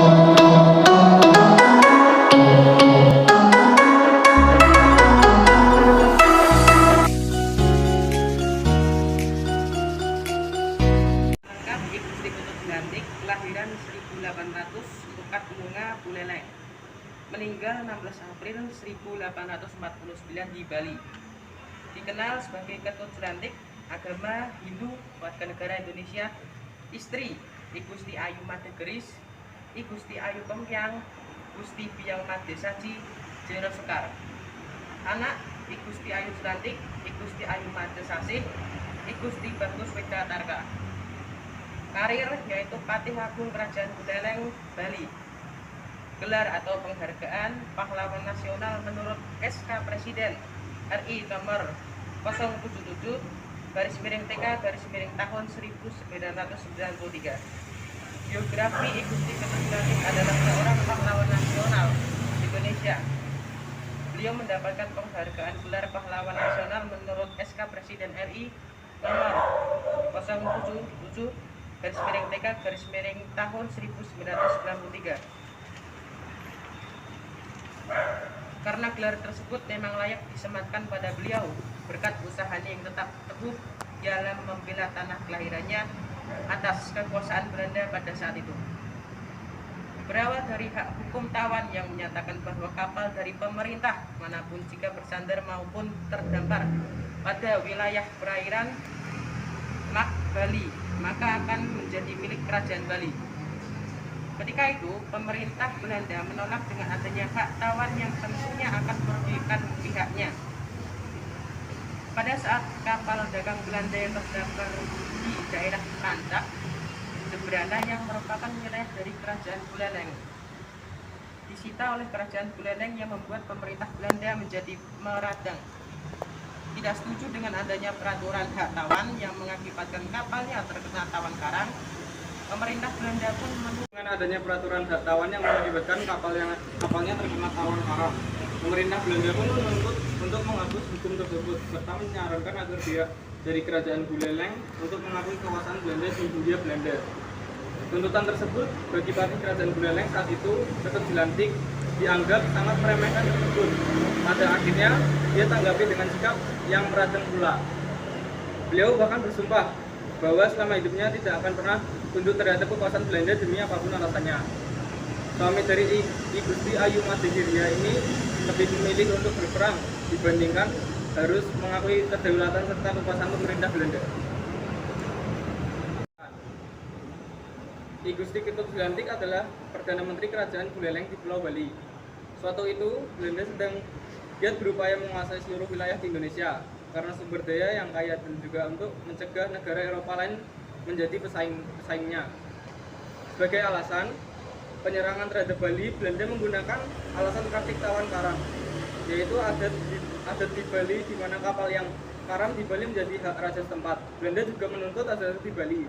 Lengkap Igusti Ketut Jelantik, kelahiran 1800, Tukat Munga, Buleleng. Meninggal 16 April 1849 di Bali. Dikenal sebagai Ketut Jelantik, agama Hindu, warga negara Indonesia. Istri Igusti Ayu Madegeris, Igusti Ayu Pemkyang, Gusti Biang Madesaji, Jero Sekar. Anak Igusti Ayu Jelantik, Igusti Ayu Madesasih, Igusti Bagus Wedatarka. Karir yaitu Patih Agung Kerajaan Buleleng, Bali. Gelar atau penghargaan Pahlawan Nasional menurut SK Presiden RI nomor 077/TK/tahun 1993. Biografi Igusti Ketut Jelantik adalah seorang pahlawan nasional Indonesia. Beliau mendapatkan penghargaan gelar Pahlawan Nasional menurut SK Presiden RI nomor 077/TK/tahun 1993. Karena gelar tersebut memang layak disematkan pada beliau berkat usahanya yang tetap teguh dalam membela tanah kelahirannya atas kekuasaan Belanda pada saat itu. Berawal dari hak hukum tawan yang menyatakan bahwa kapal dari pemerintah manapun jika bersandar maupun terdampar pada wilayah perairan Bali maka akan menjadi milik kerajaan Bali. Ketika itu, pemerintah Belanda menolak dengan adanya hak tawan yang tentunya akan merugikan pihaknya. Pada saat kapal dagang Belanda yang terdampar di daerah Rancak, Jembrana yang merupakan wilayah dari kerajaan Buleleng, disita oleh kerajaan Buleleng yang membuat pemerintah Belanda menjadi meradang. Tidak setuju dengan adanya peraturan hak tawan yang mengakibatkan kapalnya terkena tawan karang, pemerintah Belanda pun dengan adanya peraturan hak tawan yang mengakibatkan kapalnya terkena tawan karang. Pemerintah Belanda pun menuntut untuk menghapus hukum tersebut serta menyarankan agar pihak dari kerajaan Buleleng untuk mengakui kekuasaan Belanda di Hindia Belanda. Tuntutan tersebut bagi partai kerajaan Buleleng saat itu Ketut Jelantik dianggap sangat meremehkan tersebut. Pada akhirnya dia tanggapi dengan sikap yang meradang pula. Beliau bahkan bersumpah bahwa selama hidupnya tidak akan pernah tunduk terhadap kekuasaan Belanda demi apapun alasannya. Suami dari Igusti Ayu Madegiria ini lebih memilih untuk berperang dibandingkan harus mengakui kedaulatan serta kekuasaan pemerintah Belanda. Igusti Ketut Jelantik adalah Perdana Menteri Kerajaan Buleleng di Pulau Bali. Suatu itu, Belanda sedang giat berupaya menguasai seluruh wilayah di Indonesia karena sumber daya yang kaya dan juga untuk mencegah negara Eropa lain menjadi pesaingnya. Sebagai alasan penyerangan terhadap Bali, Belanda menggunakan alasan praktik tawan karang, yaitu adat di Bali di mana kapal yang karam di Bali menjadi hak raja setempat. Belanda juga menuntut adat di Bali,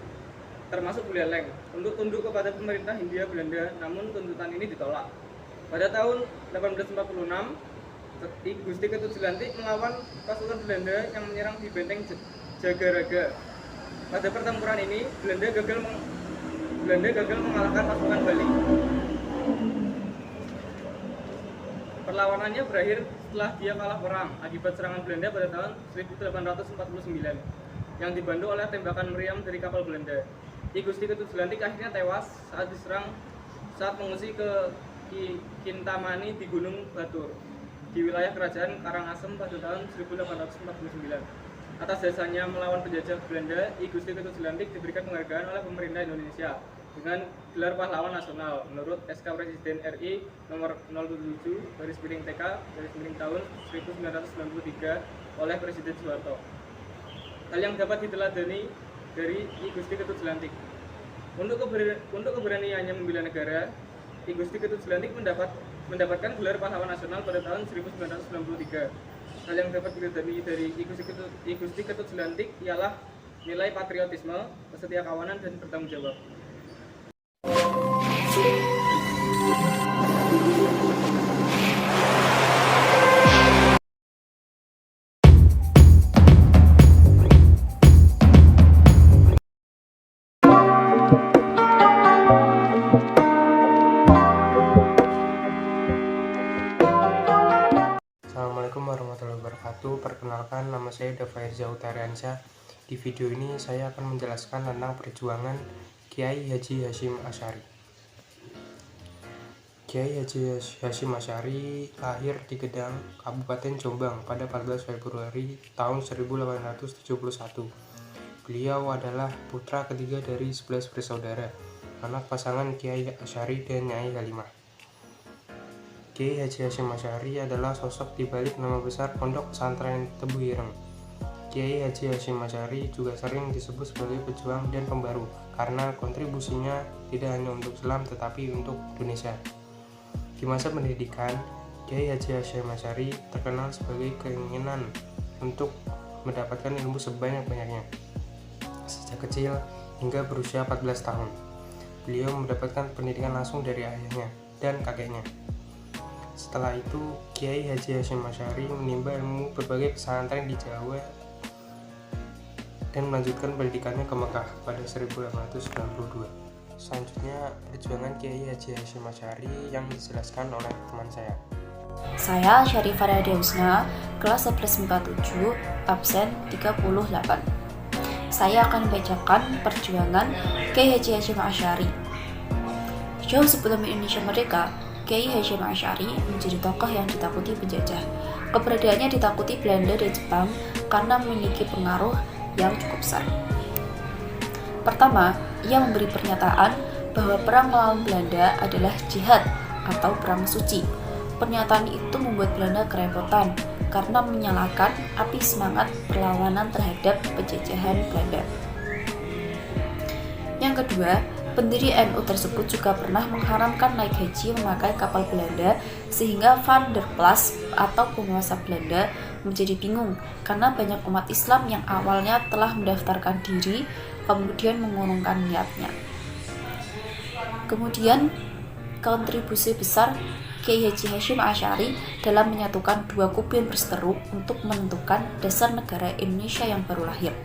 termasuk Buleleng, untuk tunduk kepada pemerintah Hindia Belanda, namun tuntutan ini ditolak. Pada tahun 1846, Igusti Ketut Jelantik melawan pasukan Belanda yang menyerang di benteng Jagaraga. Pada pertempuran ini, Belanda gagal mengalahkan pasukan Bali. Perlawanannya berakhir setelah dia kalah perang akibat serangan Belanda pada tahun 1849 yang dibantu oleh tembakan meriam dari kapal Belanda. Igusti Ketut Jelantik akhirnya tewas saat diserang saat mengungsi ke Kintamani di Gunung Batur di wilayah kerajaan Karangasem pada tahun 1849. Atas jasanya melawan penjajah Belanda, Igusti Ketut Jelantik diberikan penghargaan oleh pemerintah Indonesia dengan gelar Pahlawan Nasional menurut SK Presiden RI nomor 077/TK/tahun 1993 oleh Presiden Soeharto. Hal yang dapat diteladani dari Igusti Ketut Jelantik. Untuk keberaniannya membela negara, Igusti Ketut Jelantik mendapatkan gelar Pahlawan Nasional pada tahun 1993. Hal yang dapat diteladani dari Igusti Ketut Jelantik ialah nilai patriotisme, kesetiakawanan, dan bertanggung jawab. saya Dava Irza Utariansyah. Di video ini saya akan menjelaskan tentang perjuangan Kiai Haji Hasyim Asy'ari. Kiai Haji Hasyim Asy'ari lahir di Gedang, Kabupaten Jombang pada 14 Februari tahun 1871. Beliau adalah putra ketiga dari 11 bersaudara, anak pasangan Kiai Asy'ari dan Nyai Halimah. Kiai Haji Hasyim Asy'ari adalah sosok di balik nama besar Pondok Pesantren Tebu Ireng. Kiai Haji Hasyim Asy'ari juga sering disebut sebagai pejuang dan pembaru karena kontribusinya tidak hanya untuk Islam tetapi untuk Indonesia. Di masa pendidikan, Kiai Haji Hasyim Asy'ari terkenal sebagai keinginan untuk mendapatkan ilmu sebanyak-banyaknya. Sejak kecil hingga berusia 14 tahun, beliau mendapatkan pendidikan langsung dari ayahnya dan kakeknya. Setelah itu, Kiai Haji Hasyim Asy'ari menimba ilmu berbagai pesantren di Jawa dan melanjutkan pendidikannya ke Mekah pada 1892. Selanjutnya, perjuangan Kiai Haji Hasyim Asy'ari yang dijelaskan oleh teman saya. Saya Syarifah Radiausna, kelas 1147, absen 38. Saya akan membacakan perjuangan Kiai Haji Hasyim Asy'ari. Jauh sebelum Indonesia merdeka, Kiai Hasyim Asy'ari menjadi tokoh yang ditakuti penjajah. Keberadaannya ditakuti Belanda dan Jepang karena memiliki pengaruh yang cukup besar. Pertama, ia memberi pernyataan bahwa perang melawan Belanda adalah jihad atau perang suci. Pernyataan itu membuat Belanda kerepotan karena menyalakan api semangat perlawanan terhadap penjajahan Belanda. Yang kedua, pendiri NU tersebut juga pernah mengharamkan naik haji memakai kapal Belanda sehingga Van der Plas atau penguasa Belanda menjadi bingung karena banyak umat Islam yang awalnya telah mendaftarkan diri kemudian mengurungkan niatnya. Kemudian kontribusi besar Kiai Haji Hasyim Asy'ari dalam menyatukan dua kubu yang berseteru untuk menentukan dasar negara Indonesia yang baru lahir.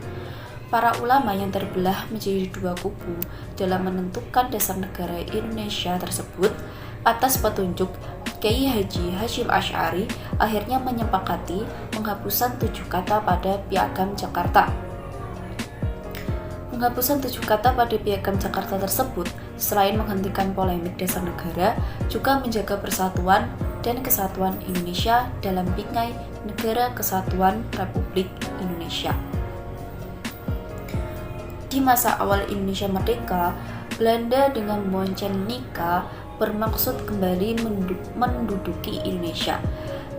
Para ulama yang terbelah menjadi dua kubu dalam menentukan dasar negara Indonesia tersebut atas petunjuk Kiai Haji Hasyim Asy'ari akhirnya menyepakati penghapusan 7 kata pada Piagam Jakarta. Penghapusan 7 kata pada Piagam Jakarta tersebut selain menghentikan polemik dasar negara juga menjaga persatuan dan kesatuan Indonesia dalam bingkai Negara Kesatuan Republik Indonesia. Di masa awal Indonesia merdeka, Belanda dengan Moncanika bermaksud kembali menduduki Indonesia.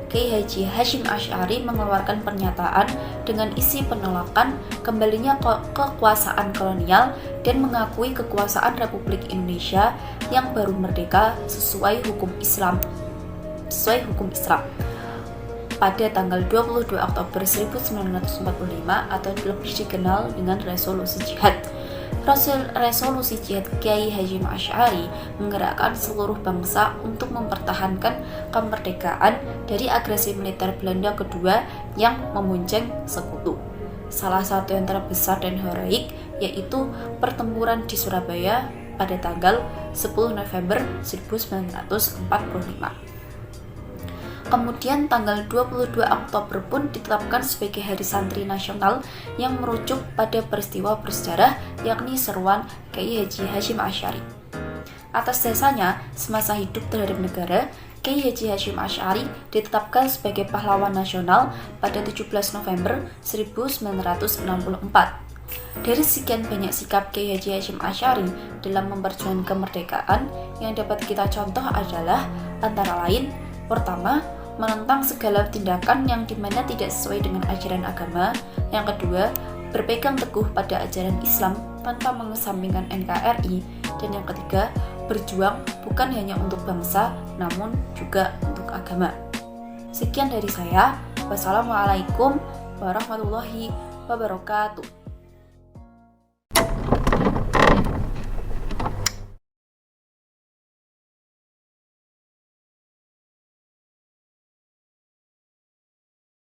Kiai Haji Hasyim Asy'ari mengeluarkan pernyataan dengan isi penolakan kembalinya kekuasaan kolonial dan mengakui kekuasaan Republik Indonesia yang baru merdeka sesuai hukum Islam. Pada tanggal 22 Oktober 1945 atau lebih dikenal dengan Resolusi Jihad. Resolusi Jihad Kiai Hasyim Asy'ari menggerakkan seluruh bangsa untuk mempertahankan kemerdekaan dari agresi militer Belanda kedua yang memunceng sekutu. Salah satu yang terbesar dan heroik yaitu pertempuran di Surabaya pada tanggal 10 November 1945. Kemudian tanggal 22 Oktober pun ditetapkan sebagai Hari Santri Nasional yang merujuk pada peristiwa bersejarah yakni seruan Kiai Haji Hasyim Asy'ari. Atas jasanya semasa hidup terhadap negara, Kiai Haji Hasyim Asy'ari ditetapkan sebagai pahlawan nasional pada 17 November 1964. Dari sekian banyak sikap Kiai Haji Hasyim Asy'ari dalam memperjuangkan kemerdekaan yang dapat kita contoh adalah antara lain, pertama, menentang segala tindakan yang dimana tidak sesuai dengan ajaran agama. Yang kedua, berpegang teguh pada ajaran Islam tanpa mengesampingkan NKRI. Dan yang ketiga, berjuang bukan hanya untuk bangsa, namun juga untuk agama. Sekian dari saya. Wassalamualaikum warahmatullahi wabarakatuh.